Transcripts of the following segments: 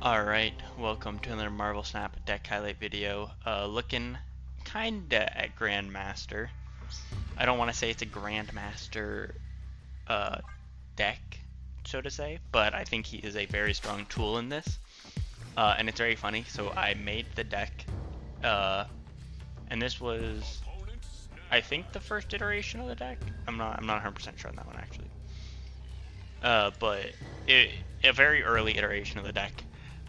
Alright, welcome to another Marvel Snap deck highlight video. Looking kinda at Grandmaster. I don't want to say it's a Grandmaster uh, deck, so to say, but I think he is a very strong tool in this. And it's very funny, so I made the deck, and this was, I think, the first iteration of the deck. I'm not 100% sure on that one actually. But a very early iteration of the deck.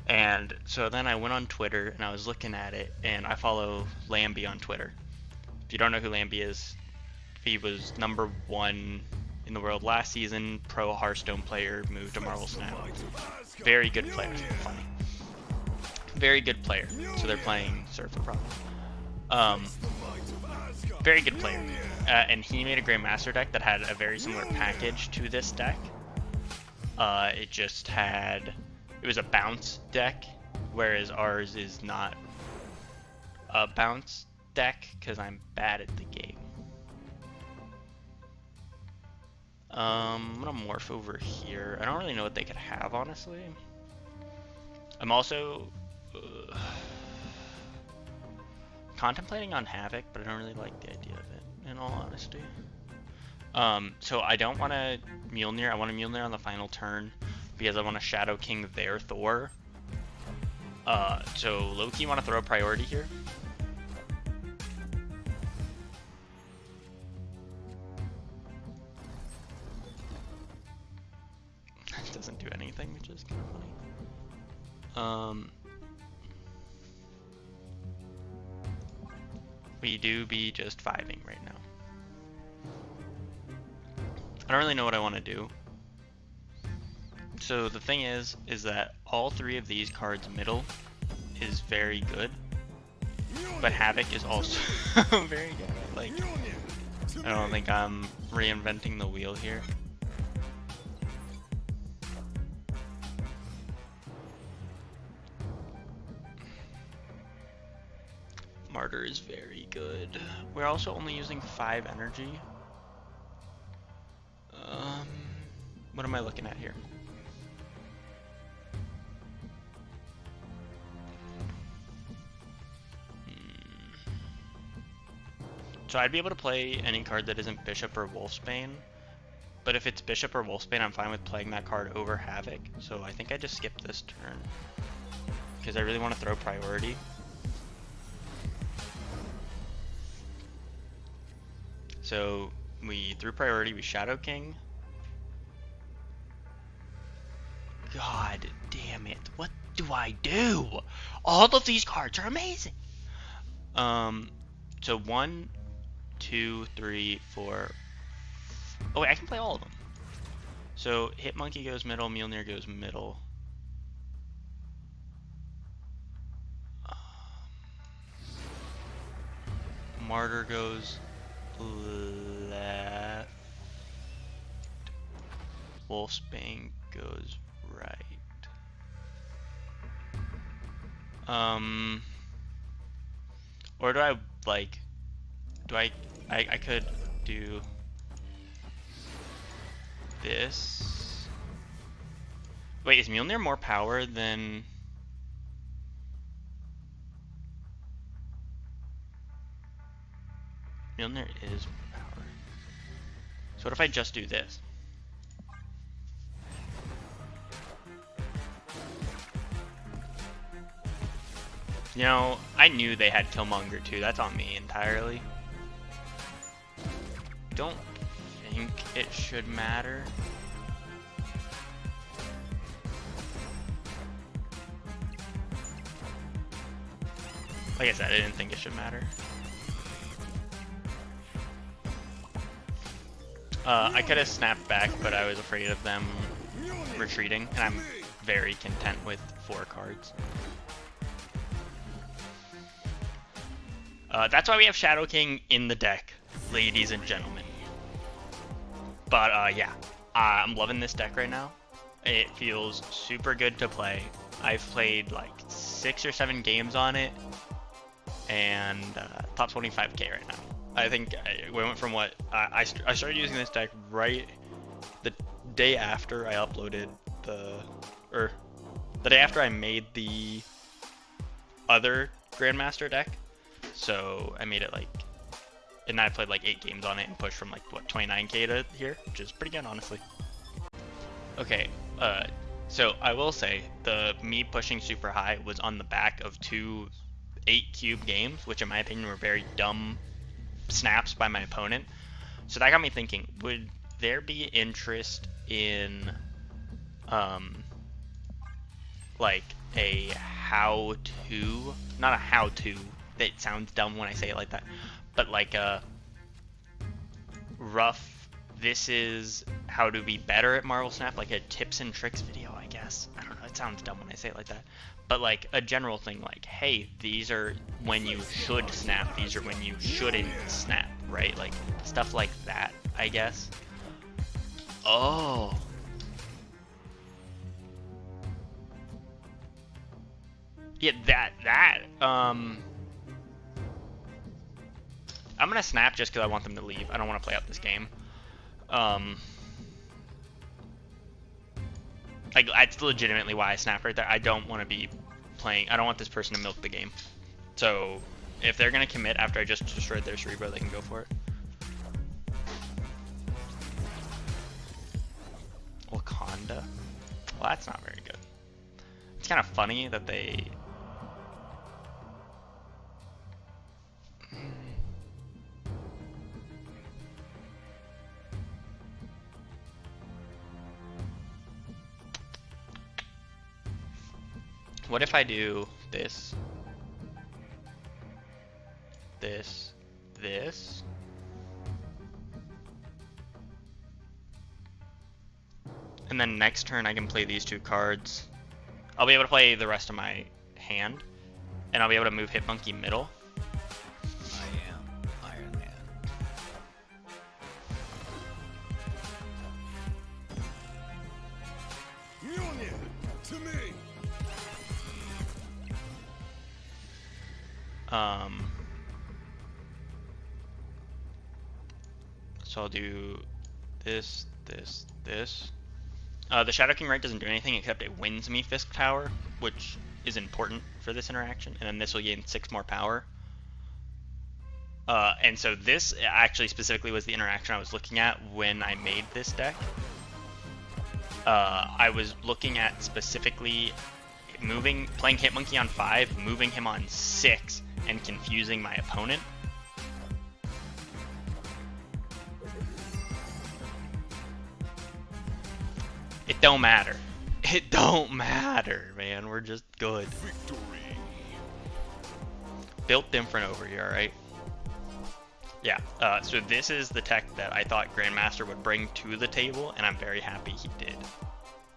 And so then I went on Twitter and I was looking at it, and I follow Lambie on Twitter. If you don't know who Lambie is, he was #1 in the world last season, pro Hearthstone player, moved to Marvel Snap. Very good player, funny. Very good player. So they're playing Surfer probably. Very good player. And he made a Grandmaster deck that had a very similar package to this deck. It was a bounce deck, whereas ours is not a bounce deck because I'm bad at the game. I'm gonna morph over here. I don't really know what they could have, honestly. I'm also contemplating on Havoc, but I don't really like the idea of it, in all honesty. So I don't want to Mjolnir. I want to Mjolnir on the final turn because I want to Shadow King their Thor. So Loki, want to throw a priority here? It doesn't do anything, which is kind of funny. We do be just 5ing right now. I don't really know what I want to do. So the thing is that all 3 of these cards middle is very good, but Havoc is also very good. Like, I don't think I'm reinventing the wheel here. Martyr is very good. We're also only using 5 energy. What am I looking at here? So I'd be able to play any card that isn't Bishop or Wolfsbane, but if it's Bishop or Wolfsbane, I'm fine with playing that card over Havoc. So I think I just skipped this turn because I really want to throw priority. So we threw priority, we Shadow King. God damn it, what do I do? All of these cards are amazing. So 1, 2, 3, 4. Oh wait, I can play all of them. So Hitmonkey goes middle, Mjolnir goes middle. Martyr goes left. Wolfsbane goes right. Or do I like? I could do this. Wait, is Mjolnir more power than? Mjolnir is power. So what if I just do this? You know, I knew they had Killmonger too. That's on me entirely. Don't think it should matter. Like I said, I didn't think it should matter. I could have snapped back, but I was afraid of them retreating, and I'm very content with 4 cards. That's why we have Shadow King in the deck, ladies and gentlemen. But yeah, I'm loving this deck right now. It feels super good to play. I've played like 6 or 7 games on it, and top 25k right now. I think we went from what I started using this deck right the day after I uploaded the, or the day after I made the other Grandmaster deck. So I made it like, and I played like 8 games on it and pushed from like what 29k to here, which is pretty good honestly. Okay, so I will say me pushing super high was on the back of 2 8-cube games, which in my opinion were very dumb snaps by my opponent. So that got me thinking, would there be interest in like a how-to, not a how-to, that sounds dumb when I say it like that, but like a rough, this is how to be better at Marvel Snap, like a tips and tricks video, I guess. I don't know, it sounds dumb when I say it like that. But like a general thing like, hey, these are when you should snap, these are when you shouldn't snap, right? Like stuff like that, I guess. Oh. Yeah, I'm gonna snap just because I want them to leave. I don't want to play out this game. Like, that's legitimately why I snapped right there. I don't want to be playing. I don't want this person to milk the game. So, if they're gonna commit after I just destroyed their Cerebro, they can go for it. Wakanda. Well, that's not very good. It's kind of funny that they. What if I do this, this, this? And then next turn I can play these 2 cards. I'll be able to play the rest of my hand, and I'll be able to move Hitmonkey middle. I am Iron Man. Mjolnir, to me. So I'll do this, this, this. The Shadow King Right doesn't do anything except it wins me Fisk Tower, which is important for this interaction, and then this will gain 6 more power. And so this actually specifically was the interaction I was looking at when I made this deck. I was looking at specifically playing Hitmonkey on 5, moving him on 6, and confusing my opponent. It don't matter. It don't matter, man. We're just good. Victory. Built different over here, alright? Yeah, so this is the tech that I thought Grandmaster would bring to the table, and I'm very happy he did.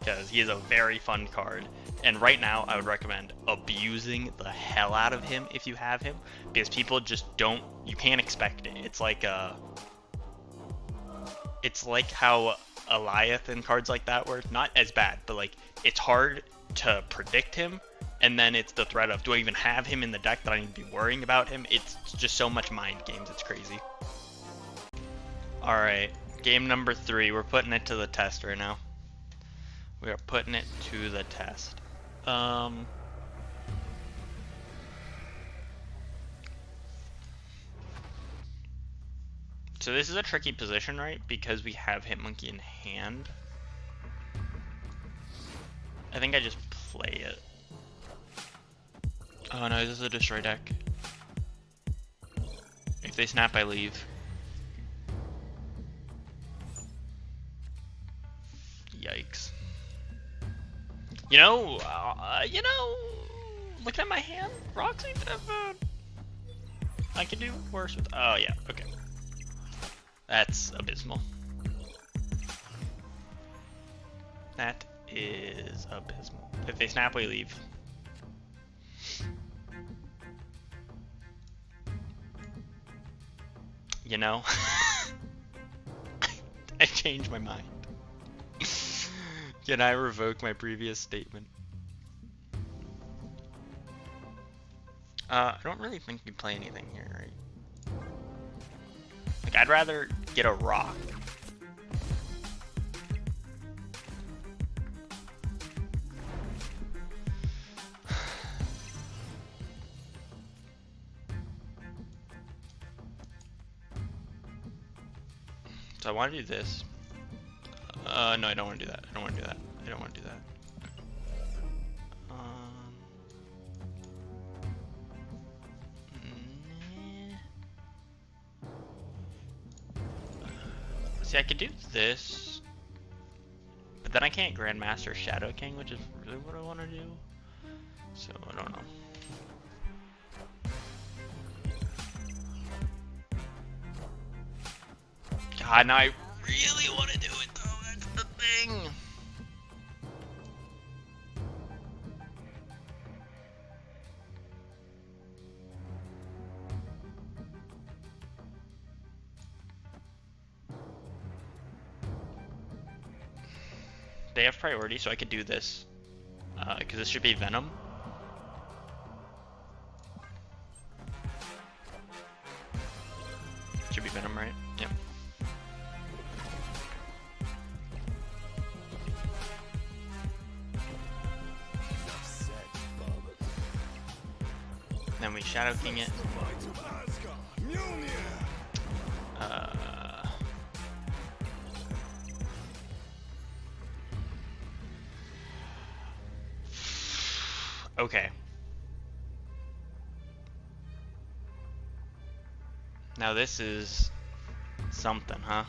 Because he is a very fun card. And right now, I would recommend abusing the hell out of him if you have him. Because people just don't, you can't expect it. It's like how Alioth and cards like that were. Not as bad, but like, it's hard to predict him. And then it's the threat of, do I even have him in the deck that I need to be worrying about him? It's just so much mind games, it's crazy. Alright, game number 3. We're putting it to the test right now. We are putting it to the test. So this is a tricky position, right? Because we have Hitmonkey in hand. I think I just play it. Oh no, this is a destroy deck. If they snap, I leave. Yikes. You know, looking at my hand, Roxy, I can do worse with. Oh yeah, okay. That's abysmal. That is abysmal. If they snap, we leave. You know, I changed my mind. Can I revoke my previous statement? I don't really think you play anything here, right? Like, I'd rather get a rock. So I want to do this. No, I don't want to do that. I don't want to do that. I don't want to do that. See, I could do this, but then I can't Grandmaster Shadow King, which is really what I want to do. So I don't know. God, now I really want to do it though. That's the thing. They have priority, so I could do this. Because this should be Venom. Should be Venom, right? Yep. Then we Shadow King it. Fight of Asgard. Mjolnir. Okay. Now this is something, huh?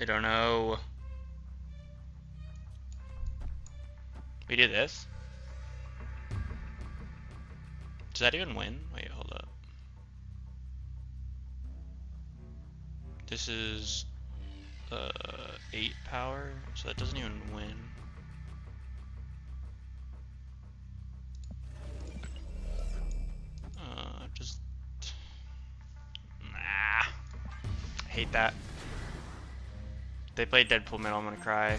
I don't know. We do this. Does that even win? Wait, hold up. This is 8 power, so that doesn't even win. Just nah. I hate that. They play Deadpool middle, I'm gonna cry.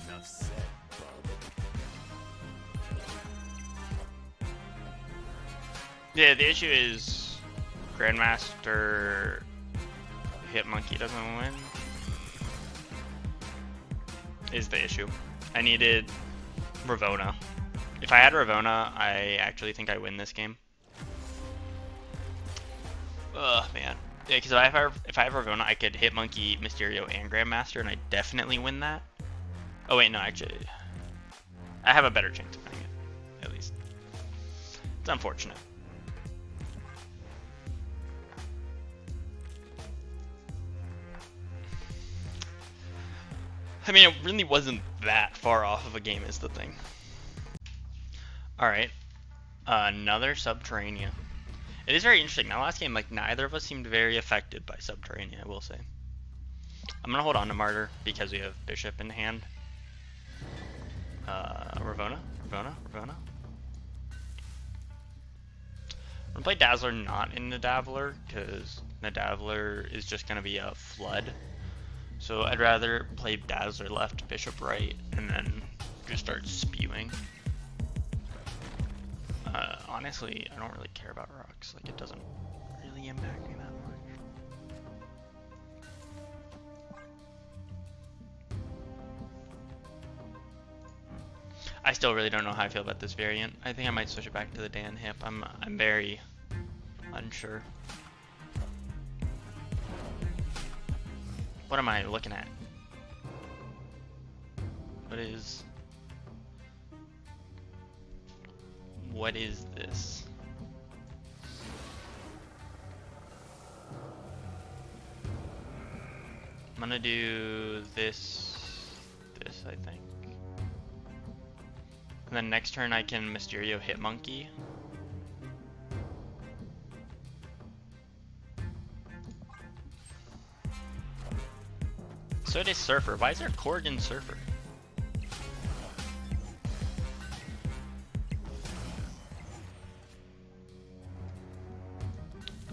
Enough said, bub. Yeah, the issue is Grandmaster Hitmonkey doesn't win. Is the issue. I needed Ravonna. If I had Ravonna, I actually think I win this game. Ugh, man. Yeah, because if I have Ravonna, I could Hitmonkey, Mysterio, and Grandmaster, and I definitely win that. Oh wait, no, actually, I have a better chance of winning it, at least. It's unfortunate. I mean, it really wasn't that far off of a game is the thing. Alright, another Subterranea. It is very interesting. Now last game, like, neither of us seemed very affected by Subterranea, I will say. I'm gonna hold on to Martyr because we have Bishop in hand. Ravonna. I'm gonna play Dazzler not in Nidavellir because Nidavellir is just gonna be a flood. So I'd rather play Dazzler left, Bishop right, and then just start spewing. Honestly, I don't really care about rocks. Like, it doesn't really impact me that much. I still really don't know how I feel about this variant. I think I might switch it back to the Dan Hip. I'm very unsure. What am I looking at? What is this? I'm gonna do this, I think. And then next turn I can Mysterio Hitmonkey. So it is Surfer. Why is there Corgan Surfer?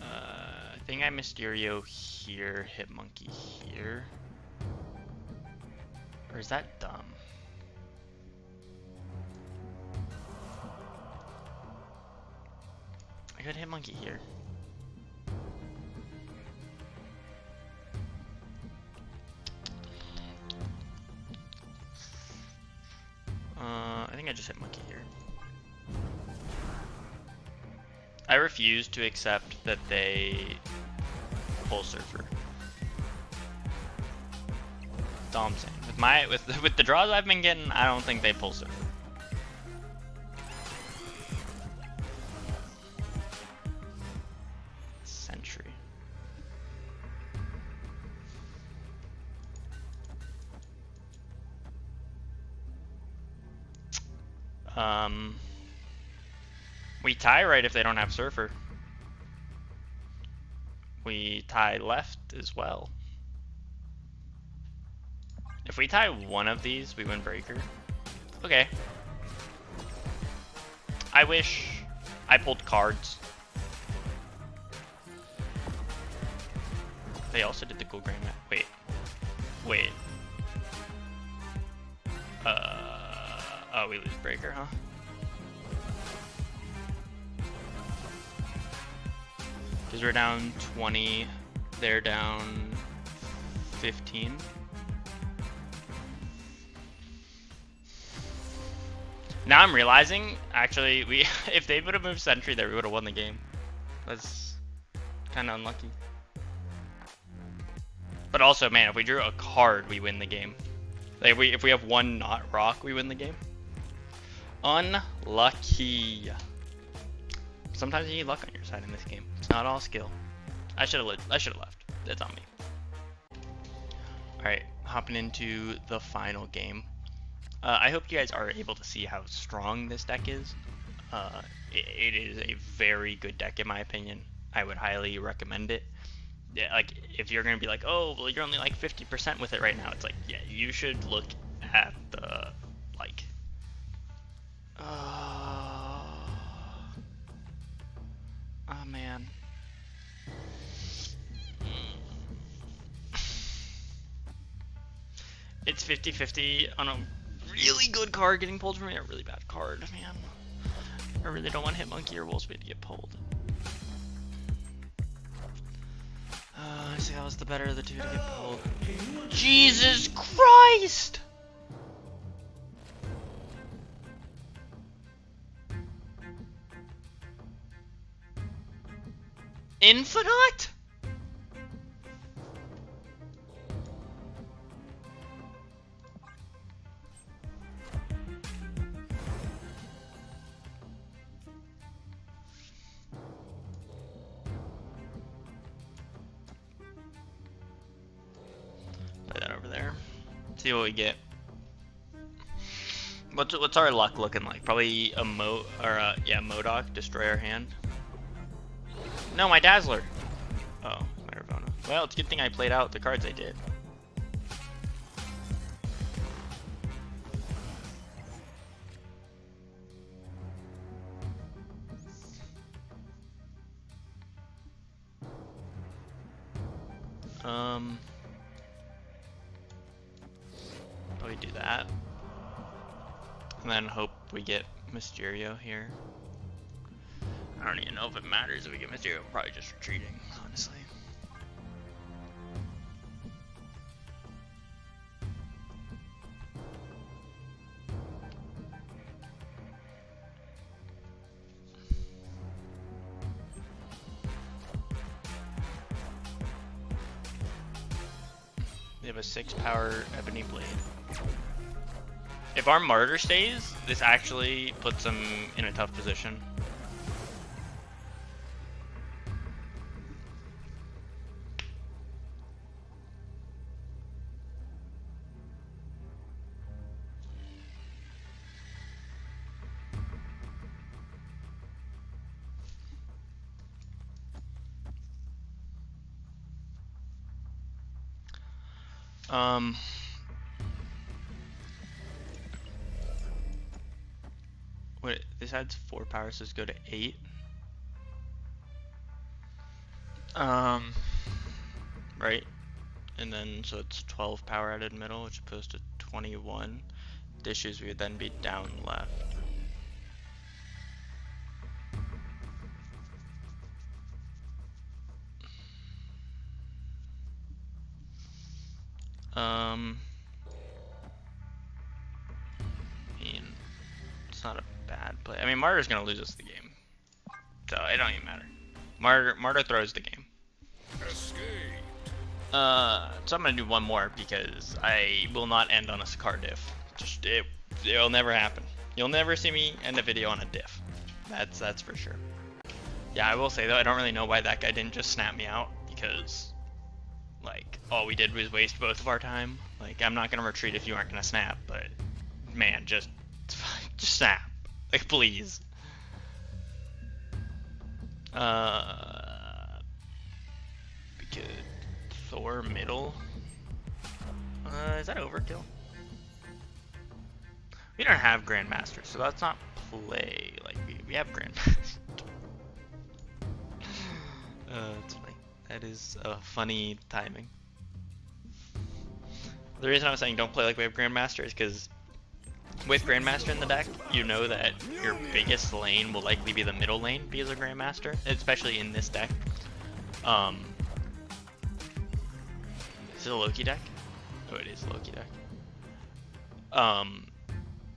I think I Mysterio here, Hitmonkey here. Or is that dumb? I could hit monkey here. I think I just hit monkey here. I refuse to accept that they pull surfer. That's all I'm saying. With the draws I've been getting, I don't think they pull surfer. Sentry. We tie right if they don't have surfer. We tie left as well. If we tie one of these, we win breaker. Okay. I wish I pulled cards. They also did the cool grand map. Wait. Wait. Oh, we lose breaker, huh? Because we're down 20, they're down 15. Now I'm realizing, actually, if they would have moved sentry there, we would have won the game. That's kind of unlucky. But also, man, if we drew a card, we win the game. Like if we have one not rock, we win the game. Unlucky. Sometimes you need luck on your side in this game. It's not all skill. I should have left. That's on me. All right, hopping into the final game. I hope you guys are able to see how strong this deck is. It is a very good deck in my opinion. I would highly recommend it. Yeah, like if you're gonna be like, oh, well, you're only like 50% with it right now. It's like, yeah, you should look at the like. Oh man. It's 50-50 on a really good card getting pulled from me, a really bad card, man. I really don't want Hitmonkey or Wolfsbane to get pulled. I see that was the better of the two to get pulled. Jesus Christ! Infinite? Play that over there. See what we get. What's our luck looking like? Probably a Modok, destroy our hand. No, my Dazzler. Oh, my Ravonna. Well, it's a good thing I played out the cards I did. Probably do that. And then hope we get Mysterio here. I don't even know if it matters if we get Mysterio. I'm probably just retreating, honestly. They have a 6-power Ebony Blade. If our Martyr stays, this actually puts them in a tough position. Wait, this adds 4 power, so let's go to 8. Right? And then, so it's 12 power added middle, which opposed to 21. Dishes would then be down left. I mean, it's not a bad play. I mean, Martyr's gonna lose us the game, so it don't even matter. Martyr throws the game. Escape. So I'm gonna do one more because I will not end on a Sakaar diff. Just it'll never happen. You'll never see me end a video on a diff. That's for sure. Yeah, I will say though, I don't really know why that guy didn't just snap me out, because like all we did was waste both of our time. Like, I'm not gonna retreat if you aren't gonna snap, but man, just snap. Like, please. We could Thor middle. Is that overkill? We don't have Grandmaster, so that's not play. Like, we have Grandmaster. That's funny. That is funny timing. The reason I was saying don't play like we have Grandmaster is because with Grandmaster in the deck, you know that your biggest lane will likely be the middle lane because of Grandmaster, especially in this deck. Is it a Loki deck? Oh, it is a Loki deck.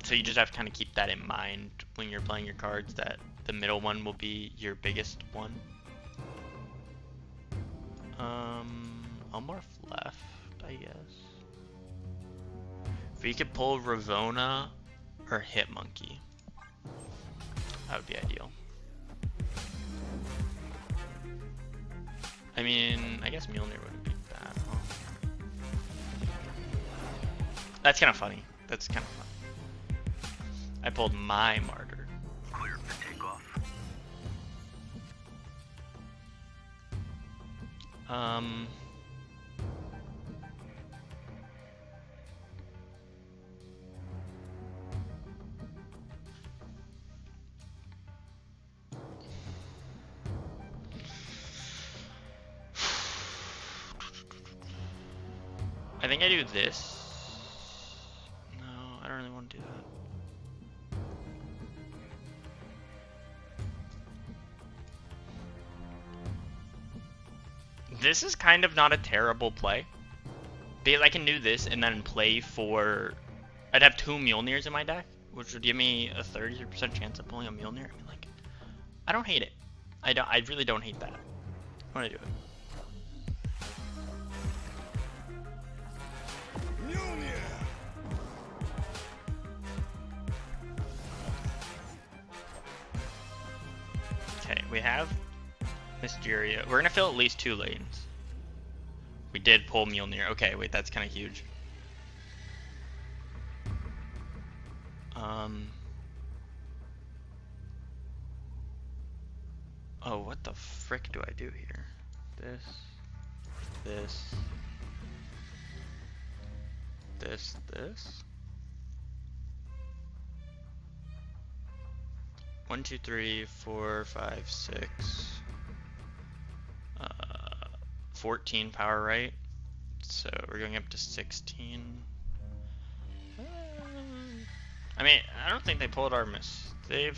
So you just have to kind of keep that in mind when you're playing your cards, that the middle one will be your biggest one. I'll morph left, I guess. If we could pull Ravona or Hitmonkey, that would be ideal. I mean, I guess Mjolnir wouldn't be bad, huh? That's kind of funny. That's kind of funny. I pulled my Martyr. Clear for takeoff. I think I do this. No, I don't really want to do that. This is kind of not a terrible play, because I can do this and then play for... I'd have 2 Mjolnirs in my deck, which would give me a 30% chance of pulling a Mjolnir. I mean, like, I don't hate it. I really don't hate that. I want to do it. Okay, we have Mysterio. We're gonna fill at least 2 lanes. We did pull Mjolnir. Okay, wait, that's kind of huge. Oh, what the frick do I do here? This. 1, 2, 3, 4, 5, 6. 14 power, right? So we're going up to 16. I mean, I don't think they pulled our I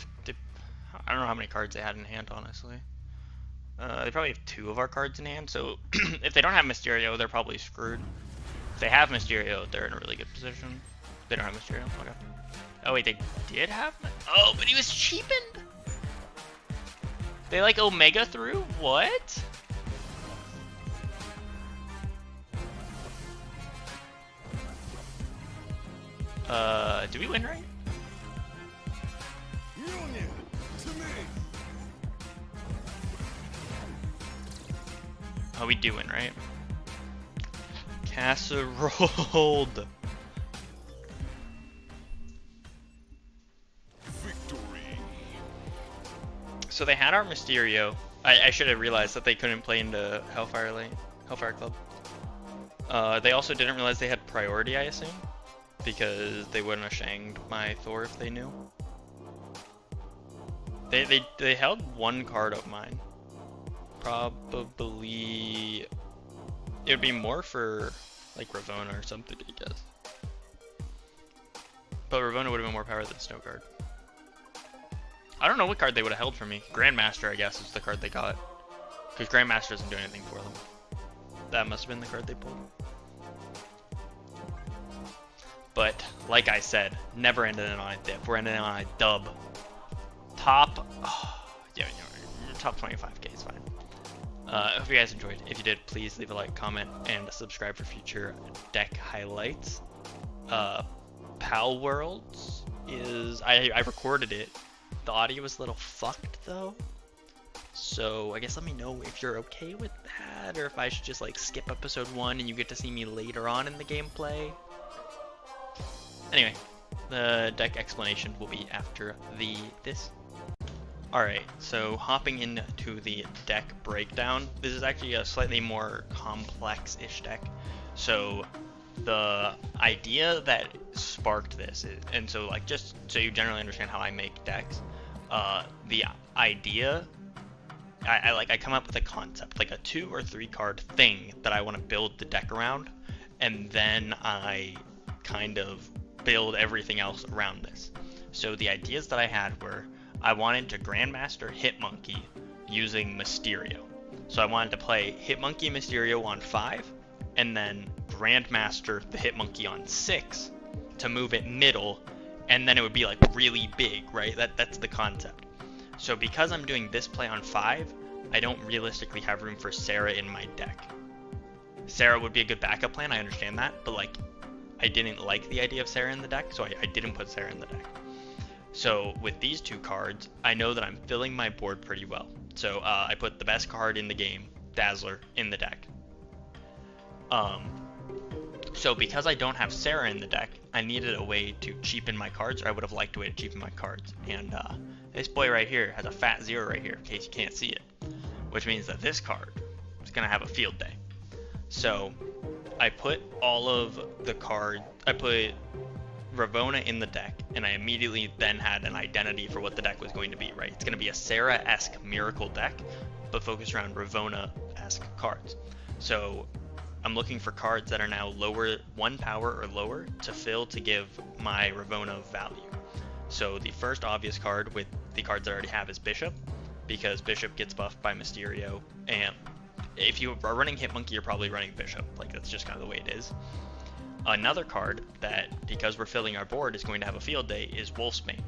don't know how many cards they had in hand, honestly. They probably have 2 of our cards in hand, so if they don't have Mysterio, they're probably screwed. If they have Mysterio, they're in a really good position. They don't have Mysterio, okay. Oh wait, they did have... Oh, but he was cheapened! They like Omega through? What? Did we win right? Mjolnir to me. Oh, we do win, right? Casseroled. Victory. So they had our Mysterio. I should have realized that they couldn't play into Hellfire Club. They also didn't realize they had priority, I assume, because they wouldn't have shanged my Thor if they knew. They held 1 card of mine. Probably it would be more for like Ravona or something, I guess. But Ravona would have been more power than Snow Guard. I don't know what card they would have held for me. Grandmaster, I guess, is the card they got. Because Grandmaster doesn't do anything for them. That must have been the card they pulled. But, like I said, never ended on a dip. We're ending on a dub. Top... yeah, top 25k is fine. I hope you guys enjoyed. If you did, please leave a like, comment, and subscribe for future deck highlights. Pal Worlds is... I recorded it. The audio was a little fucked, though. So, I guess let me know if you're okay with that, or if I should just, like, skip episode 1 and you get to see me later on in the gameplay. Anyway, the deck explanation will be after this. Alright, so hopping into the deck breakdown, this is actually a slightly more complex-ish deck. So the idea that sparked this is, and so like just so you generally understand how I make decks, the idea, I come up with a concept, like a 2 or 3 card thing that I want to build the deck around, and then I kind of build everything else around this. So the ideas that I had were, I wanted to Grandmaster Hitmonkey using Mysterio. So I wanted to play Hitmonkey Mysterio on 5, and then Grandmaster the Hitmonkey on 6 to move it middle, and then it would be like really big, right? That's the concept. So because I'm doing this play on 5, I don't realistically have room for Sarah in my deck. Sarah would be a good backup plan, I understand that, but like, I didn't like the idea of Sarah in the deck, so I didn't put Sarah in the deck. So with these 2 cards, I know that I'm filling my board pretty well. So I put the best card in the game, Dazzler, in the deck. So because I don't have Sarah in the deck, I needed a way to cheapen my cards, or I would have liked a way to cheapen my cards. And this boy right here has a fat 0 right here, in case you can't see it. Which means that this card is going to have a field day. So I put all of the cards, I put Ravona in the deck, and I immediately then had an identity for what the deck was going to be, right? It's going to be a Sarah-esque Miracle deck, but focused around Ravona-esque cards. So I'm looking for cards that are now lower 1 power or lower to fill to give my Ravona value. So the first obvious card with the cards I already have is Bishop, because Bishop gets buffed by Mysterio, and if you are running Hitmonkey, you're probably running Bishop. Like, that's just kind of the way it is. Another card that, because we're filling our board, is going to have a field day is Wolfsbane.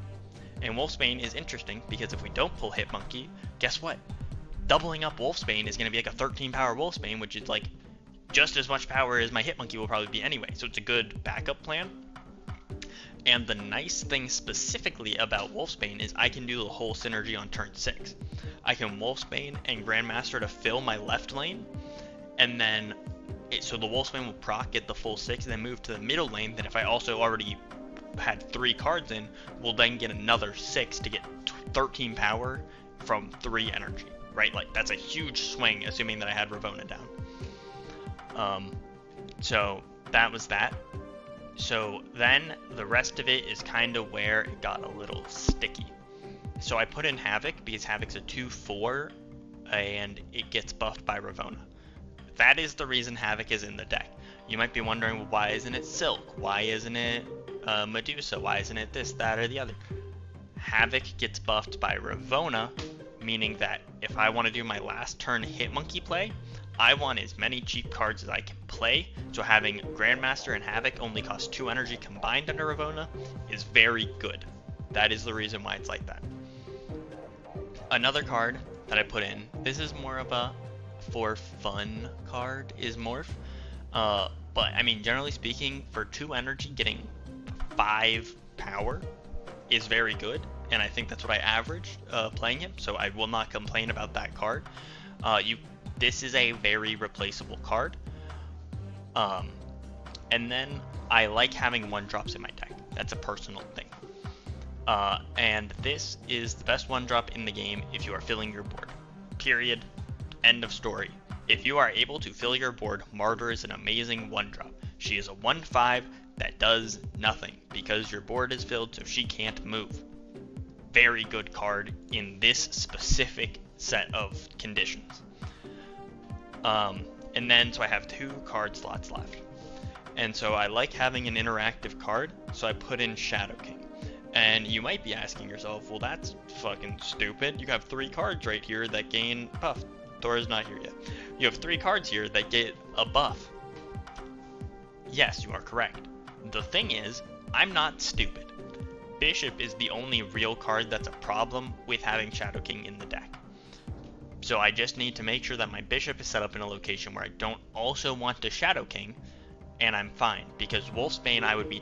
And Wolfsbane is interesting because if we don't pull Hitmonkey, guess what? Doubling up Wolfsbane is going to be like a 13 power Wolfsbane, which is like just as much power as my Hitmonkey will probably be anyway. So it's a good backup plan. And the nice thing specifically about Wolfsbane is I can do the whole synergy on turn 6. I can Wolfsbane and Grandmaster to fill my left lane, and then so the Wolfsbane will proc, get the full 6, and then move to the middle lane. Then if I also already had 3 cards in, we'll then get another 6 to get 13 power from 3 energy, right? Like, that's a huge swing, assuming that I had Ravona down. So that was that. So then the rest of it is kind of where it got a little sticky. So I put in Havoc because Havoc's a 2/4 and it gets buffed by Ravona. That is the reason Havoc is in the deck. You might be wondering, well, why isn't it Silk? Why isn't it Medusa? Why isn't it this, that, or the other? Havoc gets buffed by Ravona, meaning that if I want to do my last turn Hitmonkey play, I want as many cheap cards as I can play, so having Grandmaster and Havoc only cost 2 energy combined under Ravona is very good. That is the reason why it's like that. Another card that I put in, this is more of a for fun card, is Morph. But I mean, generally speaking, for 2 energy, getting 5 power is very good, and I think that's what I averaged playing him, so I will not complain about that card. This is a very replaceable card. And then I like having 1-drops in my deck. That's a personal thing. And this is the best 1-drop in the game if you are filling your board. Period. End of story. If you are able to fill your board, Martyr is an amazing 1-drop. She is a 1/5 that does nothing because your board is filled so she can't move. Very good card in this specific set of conditions. And then, so I have 2 card slots left. And so I like having an interactive card, so I put in Shadow King. And you might be asking yourself, well, that's fucking stupid. You have 3 cards right here that gain buff. Thor is not here yet. You have 3 cards here that get a buff. Yes, you are correct. The thing is, I'm not stupid. Bishop is the only real card that's a problem with having Shadow King in the deck. So I just need to make sure that my Bishop is set up in a location where I don't also want to Shadow King, and I'm fine, because Wolfsbane I would be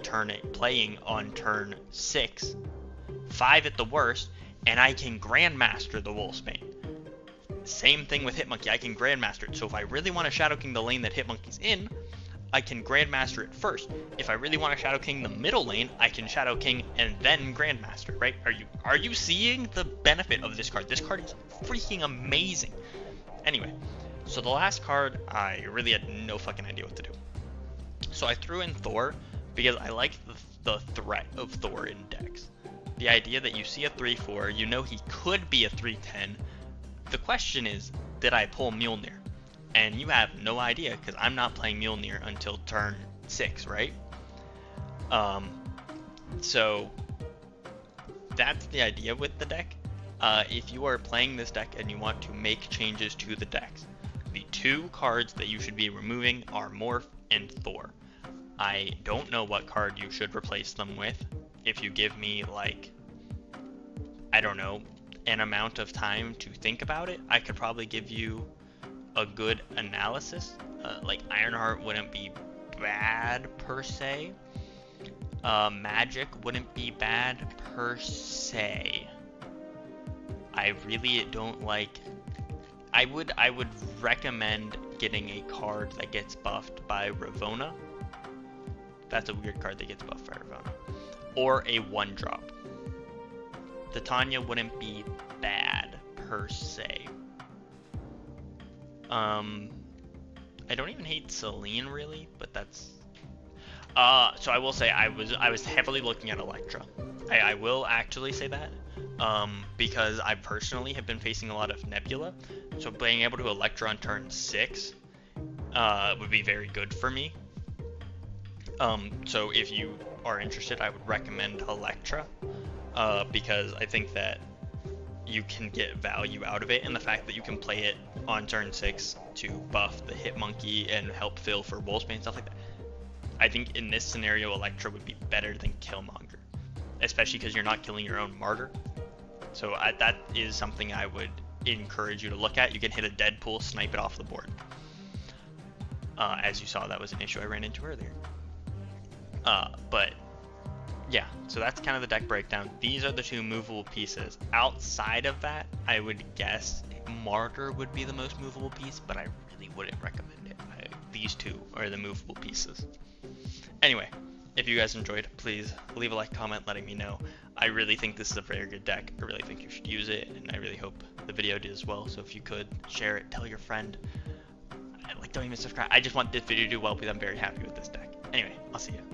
playing on turn 6, 5 at the worst, and I can Grandmaster the Wolfsbane. Same thing with Hitmonkey, I can Grandmaster it, so if I really want to Shadow King the lane that Hitmonkey's in, I can Grandmaster it first. If I really want to Shadow King the middle lane, I can Shadow King and then Grandmaster, right? Are you seeing the benefit of this card? This card is freaking amazing. Anyway, so the last card, I really had no fucking idea what to do. So I threw in Thor because I like the threat of Thor in decks. The idea that you see a 3/4, you know he could be a 3/10. The question is, did I pull Mjolnir? And you have no idea because I'm not playing Mjolnir until turn 6, right? So that's the idea with the deck. If you are playing this deck and you want to make changes to the decks, the 2 cards that you should be removing are Morph and Thor. I don't know what card you should replace them with. If you give me, like, I don't know, an amount of time to think about it, I could probably give you a good analysis. Like Ironheart wouldn't be bad per se. Magic wouldn't be bad per se. I really don't like. I would recommend getting a card that gets buffed by Ravonna. That's a weird card that gets buffed by Ravonna. Or a 1-drop. The Tanya wouldn't be bad per se. I don't even hate Celine really, but that's so I will say I was heavily looking at Electra. I will actually say that because I personally have been facing a lot of Nebula, so being able to Electra on turn 6 would be very good for me. So if you are interested, I would recommend Electra because I think that you can get value out of it, and the fact that you can play it on turn 6 to buff the Hitmonkey and help fill for Wolfsbane, stuff like that. I think in this scenario, Electra would be better than Killmonger, especially because you're not killing your own Martyr. So that is something I would encourage you to look at. You can hit a Deadpool, snipe it off the board. As you saw, that was an issue I ran into earlier. But yeah, so that's kind of the deck breakdown. These are the 2 movable pieces. Outside of that, I would guess Martyr would be the most movable piece, but I really wouldn't recommend it. These 2 are the movable pieces. Anyway, if you guys enjoyed, please leave a like, comment, letting me know. I really think this is a very good deck. I really think you should use it, and I really hope the video did as well. So if you could, share it, tell your friend. Like, don't even subscribe. I just want this video to do well because I'm very happy with this deck. Anyway, I'll see you.